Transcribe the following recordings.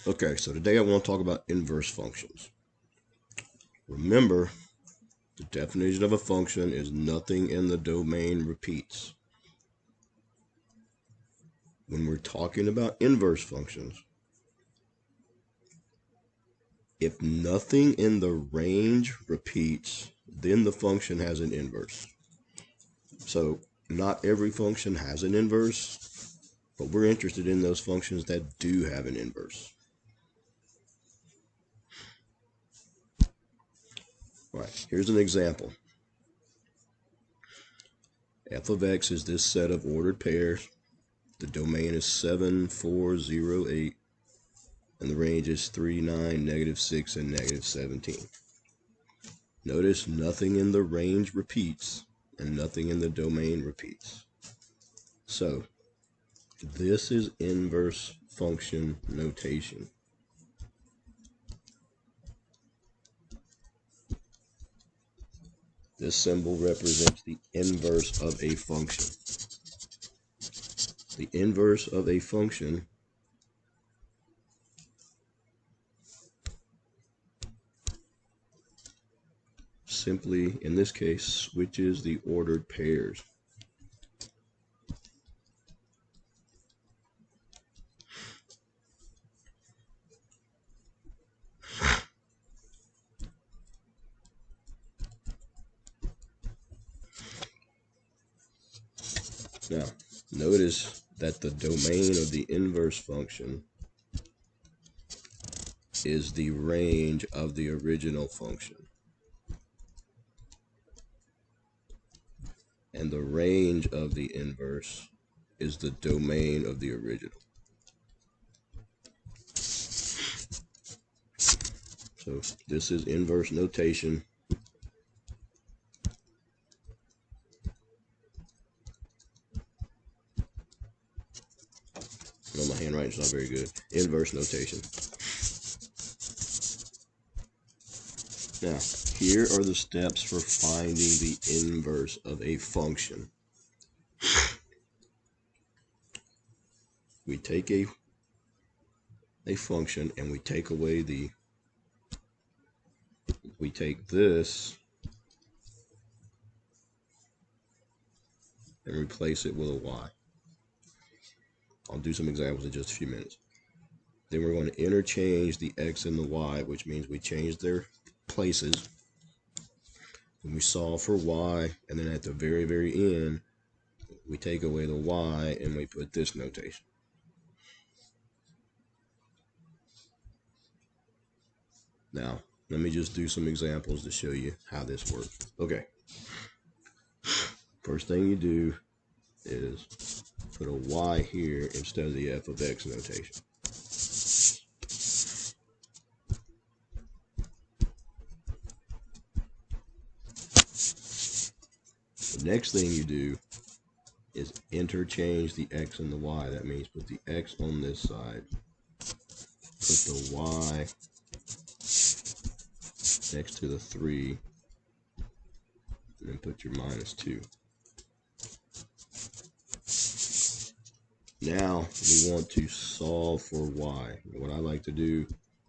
Okay, so today I want to talk about inverse functions. Remember, the definition of a function is nothing in the domain repeats. When we're talking about inverse functions, if nothing in the range repeats, then the function has an inverse. So not every function has an inverse, but we're interested in those functions that do have an inverse. All right, here's an example. F of x is this set of ordered pairs. The domain is 7, 4, 0, 8, and the range is 3, 9, -6, and -17. Notice nothing in the range repeats, and nothing in the domain repeats. So, this is inverse function notation. This symbol represents the inverse of a function. The inverse of a function simply, in this case, switches the ordered pairs. Now, notice that the domain of the inverse function is the range of the original function. And the range of the inverse is the domain of the original. So this is inverse notation. I know my handwriting's not very good. Inverse notation. Now, here are the steps for finding the inverse of a function. We take a function and we take away we take this and replace it with a y. I'll do some examples in just a few minutes. Then we're going to interchange the x and the y, which means we change their places. And we solve for y, and then at the very, very end, we take away the y and we put this notation. Now, let me just do some examples to show you how this works. Okay. First thing you do is put a y here instead of the f of x notation. The next thing you do is interchange the x and the y. That means put the x on this side, put the y next to the 3, and then put your -2. Now we want to solve for y. What I like to do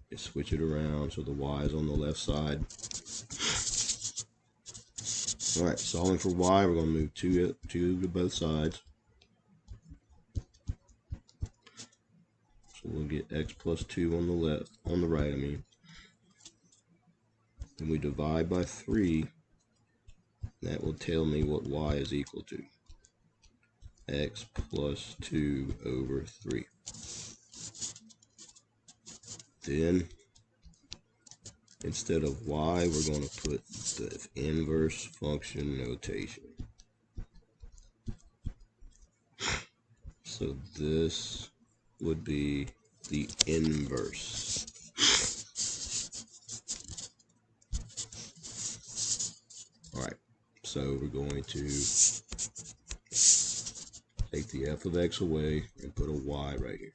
is switch it around so the y is on the left side. Alright, solving for y, we're going to move 2 to both sides. So we'll get x plus 2 on the left, on the right, I mean. Then we divide by 3. That will tell me what y is equal to. X plus 2 over 3. Then, instead of y, we're going to put the inverse function notation. So this would be the inverse. Alright, so we're going to take the f of x away and put a y right here.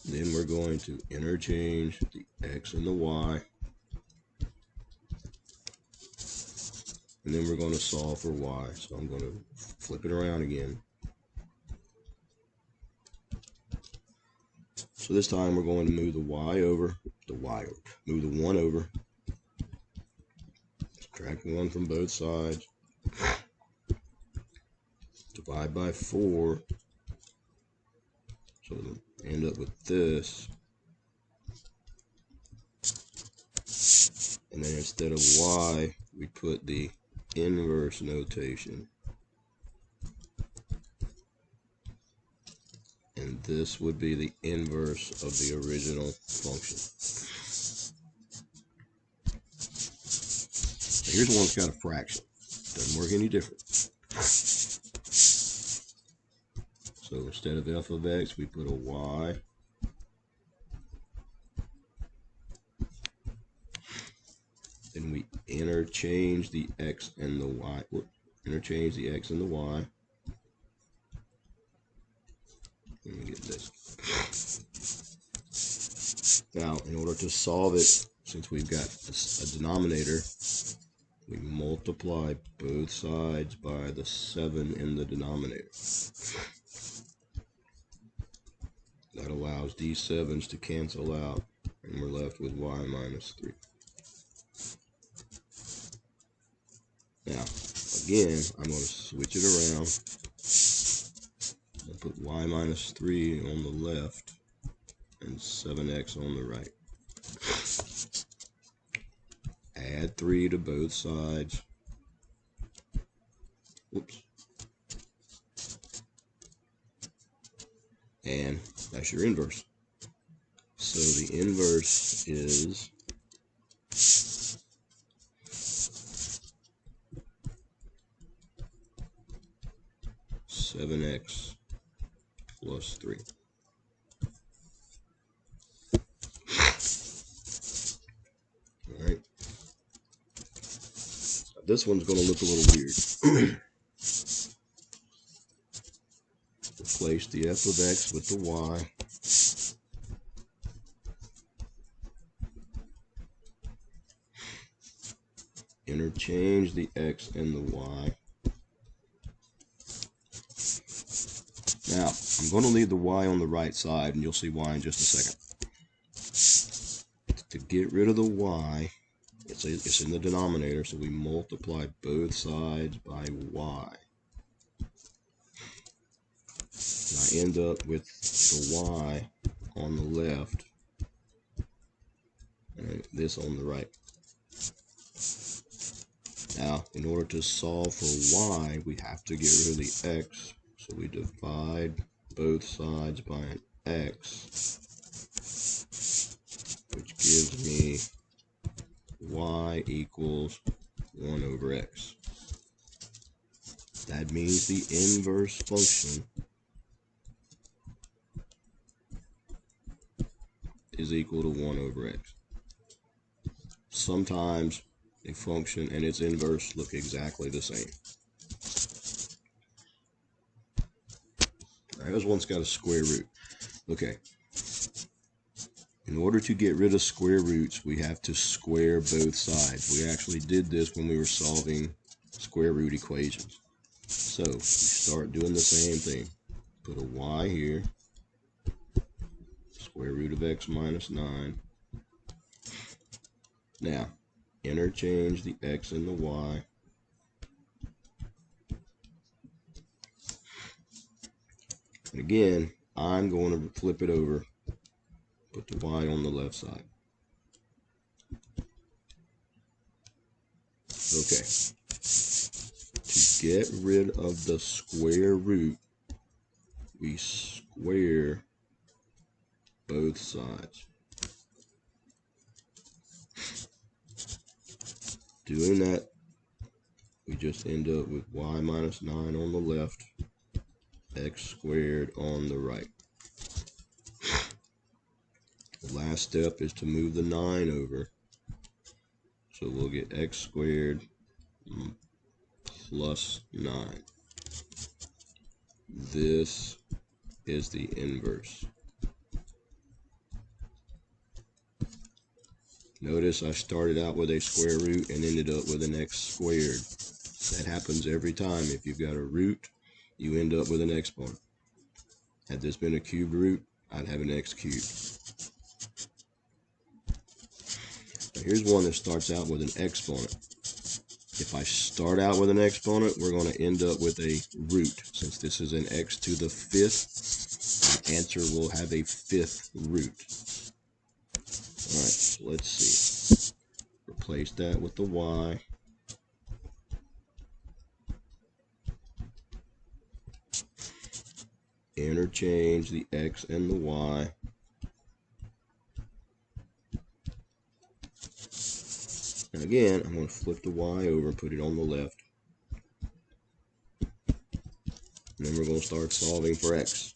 Then we're going to interchange the x and the y. And then we're going to solve for y. So I'm going to flip it around again. So this time we're going to move the y over, move the 1 over, subtract 1 from both sides, divide by 4, so we'll end up with this, and then instead of y, we put the inverse notation, and this would be the inverse of the original function. Now here's one that's got a fraction. Doesn't work any different. So instead of f of x, we put a y. Then we interchange the x and the y. Interchange the x and the y. Let me get this. Now, in order to solve it, since we've got a denominator, we multiply both sides by the 7 in the denominator. That allows these 7s to cancel out, and we're left with y minus 3. Now, again, I'm going to switch it around. I'll put y minus 3 on the left and 7x on the right. Add 3 to both sides. Whoops. And that's your inverse. So the inverse is 7x plus 3. Alright. This one's going to look a little weird. Replace the f of x with the y. Interchange the x and the y. Now, I'm going to leave the y on the right side, and you'll see why in just a second. To get rid of the y, it's in the denominator, so we multiply both sides by y. And I end up with the y on the left, and this on the right. Now, in order to solve for y, we have to get rid of the x. So we divide both sides by an x, which gives me y equals 1 over x. That means the inverse function is equal to 1 over x. Sometimes a function and its inverse look exactly the same. Here's one's got a square root. Okay. In order to get rid of square roots, we have to square both sides. We actually did this when we were solving square root equations. So, we start doing the same thing. Put a y here. Square root of x minus 9. Now, interchange the x and the y. And again, I'm going to flip it over, put the y on the left side. Okay. To get rid of the square root, we square both sides. Doing that, we just end up with y minus 9 on the left, x squared on the right. The last step is to move the 9 over. So we'll get x squared plus 9. This is the inverse. Notice I started out with a square root and ended up with an x squared. That happens every time. If you've got a root, you end up with an exponent. Had this been a cubed root, I'd have an x cubed. Now here's one that starts out with an exponent. If I start out with an exponent, we're going to end up with a root. Since this is an x to the fifth, the answer will have a fifth root. Alright, so let's see. Replace that with the y. Interchange the x and the y. And again, I'm going to flip the y over and put it on the left. And then we're going to start solving for x.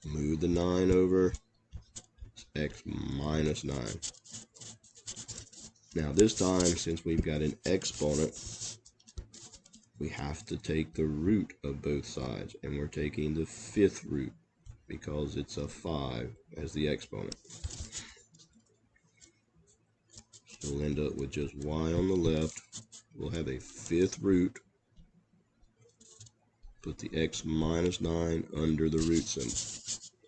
Move the 9 over. X minus 9. Now this time, since we've got an exponent, we have to take the root of both sides. And we're taking the fifth root because it's a 5 as the exponent. So we'll end up with just y on the left. We'll have a fifth root. Put the x minus 9 under the root symbol.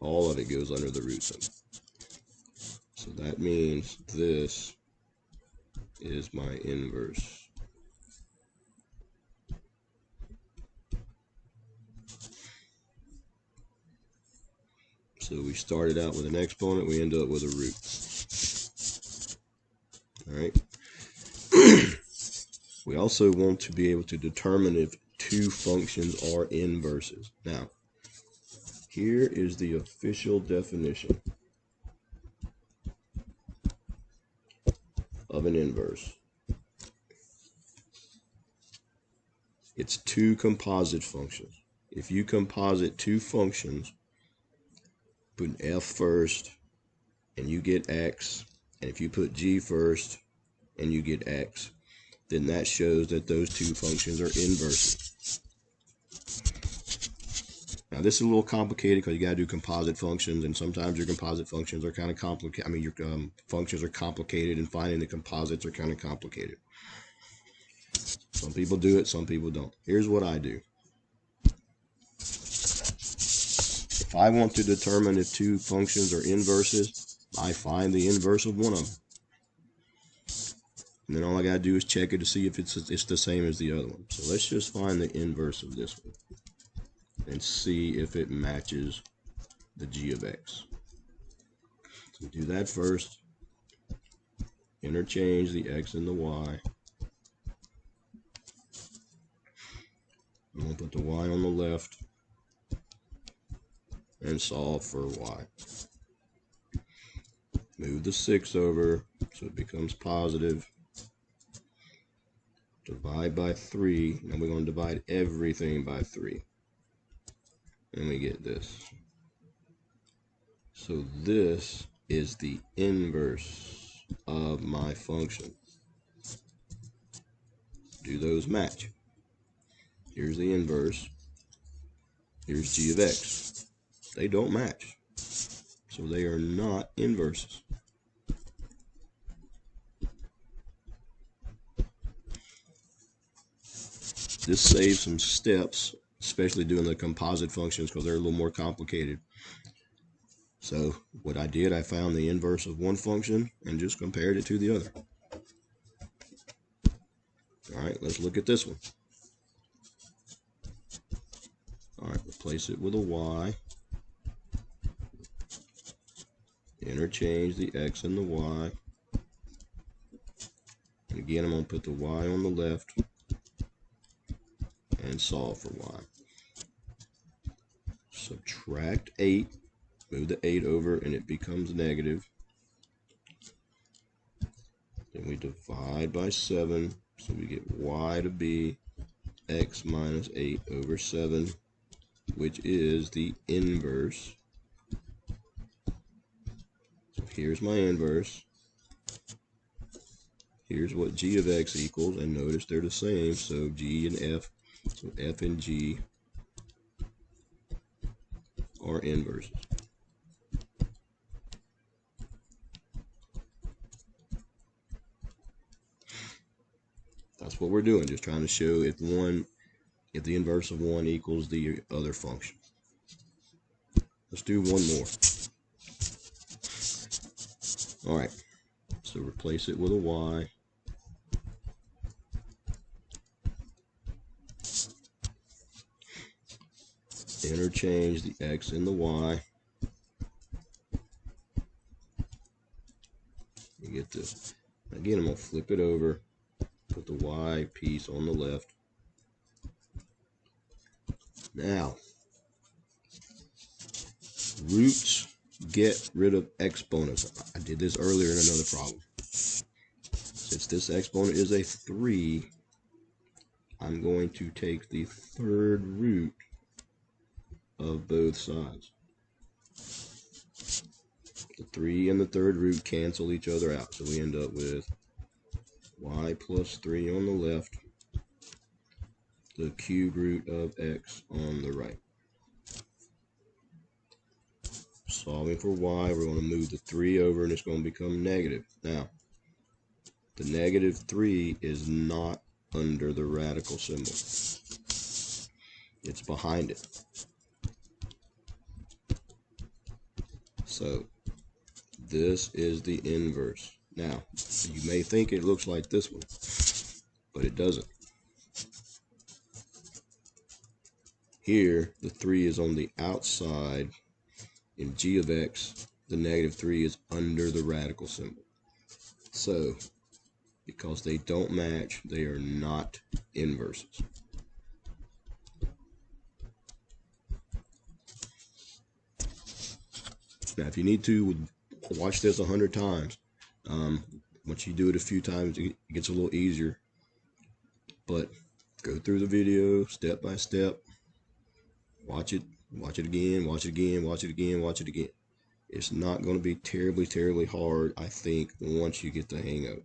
All of it goes under the root symbol. So that means this is my inverse. So we started out with an exponent, we end up with a root. Alright. We also want to be able to determine if two functions are inverses. Now, here is the official definition of an inverse. It's two composite functions. If you composite two functions, put an f first and you get x, and if you put g first and you get x, then that shows that those two functions are inverses. Now this is a little complicated because you got to do composite functions, and sometimes your composite functions are kind of complicated. I mean, your functions are complicated, and finding the composites are kind of complicated. Some people do it, some people don't. Here's what I do. If I want to determine if two functions are inverses, I find the inverse of one of them. And then all I got to do is check it to see if it's the same as the other one. So let's just find the inverse of this one and see if it matches the g of x. So do that first. Interchange the x and the y. I'm going to put the y on the left and solve for y. Move the 6 over so it becomes positive. Divide by 3. Now we're going to divide everything by 3. And we get this. So this is the inverse of my function. Do those match? Here's the inverse. Here's g of x. They don't match. So they are not inverses. This saves some steps, especially doing the composite functions because they're a little more complicated. So what I did, I found the inverse of one function and just compared it to the other. Alright, let's look at this one. Alright, replace it with a y. Interchange the x and the y. And again, I'm going to put the y on the left and solve for y. Subtract 8. Move the 8 over and it becomes negative. Then we divide by 7. So we get y to be x minus 8 over 7, which is the inverse. So here's my inverse. Here's what g of x equals, and notice they're the same, so g and f. So f and g are inverses. That's what we're doing, just trying to show if the inverse of one equals the other function. Let's do one more. All right, so replace it with a y. Interchange the x and the y. You get this. Again, I'm going to flip it over, put the y piece on the left. Now, roots get rid of exponents. I did this earlier in another problem. Since this exponent is a 3, I'm going to take the third root of both sides. The 3 and the third root cancel each other out, so we end up with y plus 3 on the left, the cube root of x on the right. Solving for y, we're going to move the 3 over and it's going to become negative. Now, the negative 3 is not under the radical symbol. It's behind it. So, this is the inverse. Now, you may think it looks like this one, but it doesn't. Here, the 3 is on the outside. In g of x, the negative 3 is under the radical symbol. So, because they don't match, they are not inverses. Now, if you need to watch this 100 times, once you do it a few times, it gets a little easier. But go through the video step by step. Watch it again, watch it again, watch it again, watch it again. It's not going to be terribly hard, I think, once you get the hang of it.